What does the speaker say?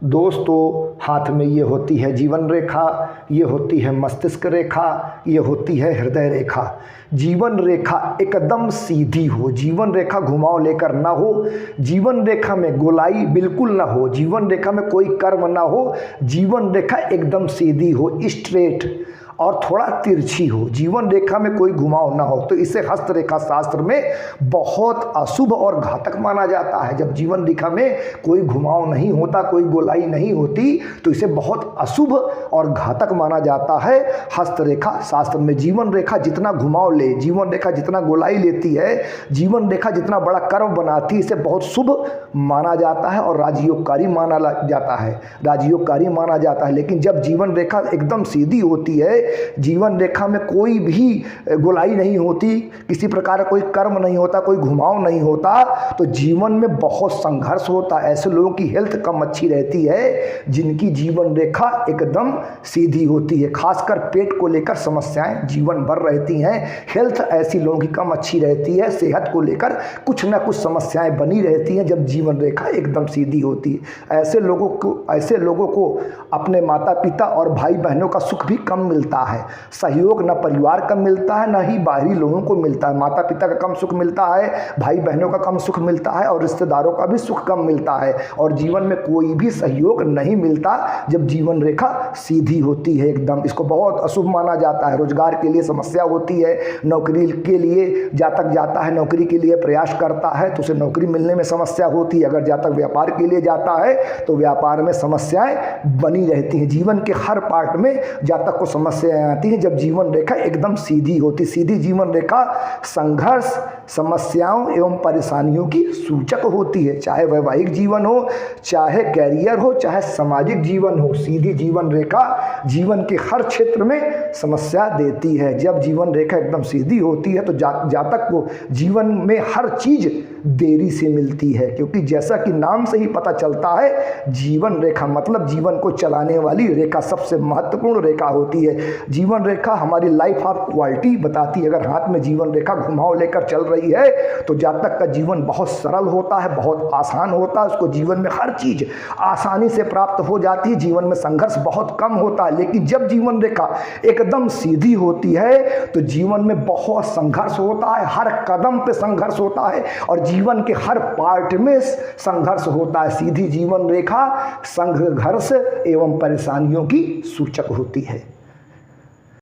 दोस्तों, हाथ में ये होती है जीवन रेखा, ये होती है मस्तिष्क रेखा, ये होती है हृदय रेखा। जीवन रेखा एकदम सीधी हो, जीवन रेखा घुमाव लेकर ना हो, जीवन रेखा में गोलाई बिल्कुल ना हो, जीवन रेखा में कोई कर्व ना हो, जीवन रेखा एकदम सीधी हो, स्ट्रेट और थोड़ा तिरछी हो, जीवन रेखा में कोई घुमाव ना हो, तो इसे हस्तरेखा शास्त्र में बहुत अशुभ और घातक माना जाता है। जब जीवन रेखा में कोई घुमाव नहीं होता, कोई गोलाई नहीं होती, तो इसे बहुत अशुभ और घातक माना जाता है। हस्तरेखा शास्त्र में जीवन रेखा जितना घुमाव ले, जीवन रेखा जितना गोलाई लेती है, जीवन रेखा जितना बड़ा कर्व बनाती है, इसे बहुत शुभ माना जाता है और राजयोगकारी माना जाता है, राजयोगकारी माना जाता है। लेकिन जब जीवन रेखा एकदम सीधी होती है, जीवन रेखा में कोई भी गोलाई नहीं होती, किसी प्रकार का कोई कर्म नहीं होता, कोई घुमाव नहीं होता, तो जीवन में बहुत संघर्ष होता है। ऐसे लोगों की हेल्थ कम अच्छी रहती है जिनकी जीवन रेखा एकदम सीधी होती है। खासकर पेट को लेकर समस्याएं जीवन भर रहती हैं। हेल्थ ऐसी लोगों की कम अच्छी रहती है, सेहत को लेकर कुछ ना कुछ समस्याएं बनी रहती हैं जब जीवन रेखा एकदम सीधी होती है। ऐसे लोगों को अपने माता पिता और भाई बहनों का सुख भी कम मिलता है, सहयोग न परिवार का मिलता है, न ही बाहरी लोगों को मिलता है। माता पिता का कम सुख मिलता है, भाई बहनों का कम सुख मिलता है और रिश्तेदारों का भी सुख कम मिलता है, और जीवन में कोई भी सहयोग नहीं मिलता जब जीवन रेखा सीधी होती है एकदम। इसको बहुत अशुभ माना जाता है। रोजगार के लिए समस्या होती है, नौकरी के लिए जातक जाता है, नौकरी के लिए प्रयास करता है तो उसे नौकरी मिलने में समस्या होती है। अगर जातक व्यापार के लिए जाता है तो व्यापार में समस्याएं बनी रहती हैं। जीवन के हर पार्ट में जातक को समस्याएं आती हैं जब जीवन रेखा एकदम सीधी होती। सीधी जीवन रेखा संघर्ष, समस्याओं एवं परेशानियों की सूचक होती है, चाहे वैवाहिक जीवन हो, चाहे कैरियर हो, चाहे सामाजिक जीवन हो। सीधी जीवन रेखा जीवन के हर क्षेत्र में समस्या देती है। जब जीवन रेखा एकदम सीधी होती है तो जातक को जीवन में हर चीज देरी से मिलती है, क्योंकि जैसा कि नाम से ही पता चलता है, जीवन रेखा मतलब जीवन को चलाने वाली रेखा सबसे महत्वपूर्ण रेखा होती है। जीवन रेखा हमारी लाइफ ऑफ क्वालिटी बताती है। अगर हाथ में जीवन रेखा घुमाव लेकर चल रही है तो जातक का जीवन बहुत सरल होता है, बहुत आसान होता है, उसको जीवन में हर चीज आसानी से प्राप्त हो जाती है, जीवन में संघर्ष बहुत कम होता है। लेकिन जब जीवन रेखा एकदम सीधी होती है तो जीवन में बहुत संघर्ष होता है, हर कदम पे संघर्ष होता है और जीवन के हर पार्ट में संघर्ष होता है। सीधी जीवन रेखा संघर्ष एवं परेशानियों की सूचक होती है।